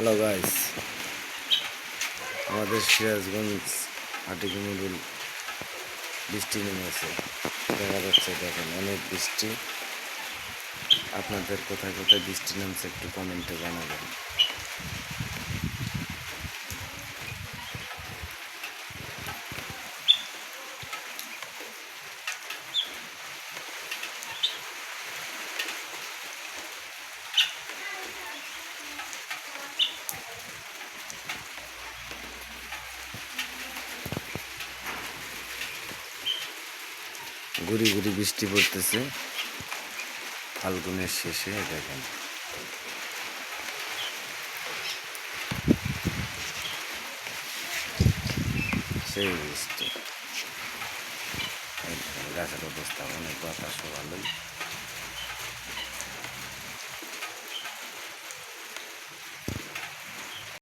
Hello guys, আমাদের সিরাজগঞ্জ হাটিকুমরুল বৃষ্টি নেমেছে। দেখা যাচ্ছে, দেখেন অনেক বৃষ্টি। আপনাদের কোথায় কোথায় বৃষ্টি নামছে একটু কমেন্টে জানাবেন। গুড়ি গুড়ি বৃষ্টি পড়তেছে ফাল্গুনের শেষে। দেখেন সেই বৃষ্টি, গাছের অবস্থা অনেক বাতাসও ভালোই।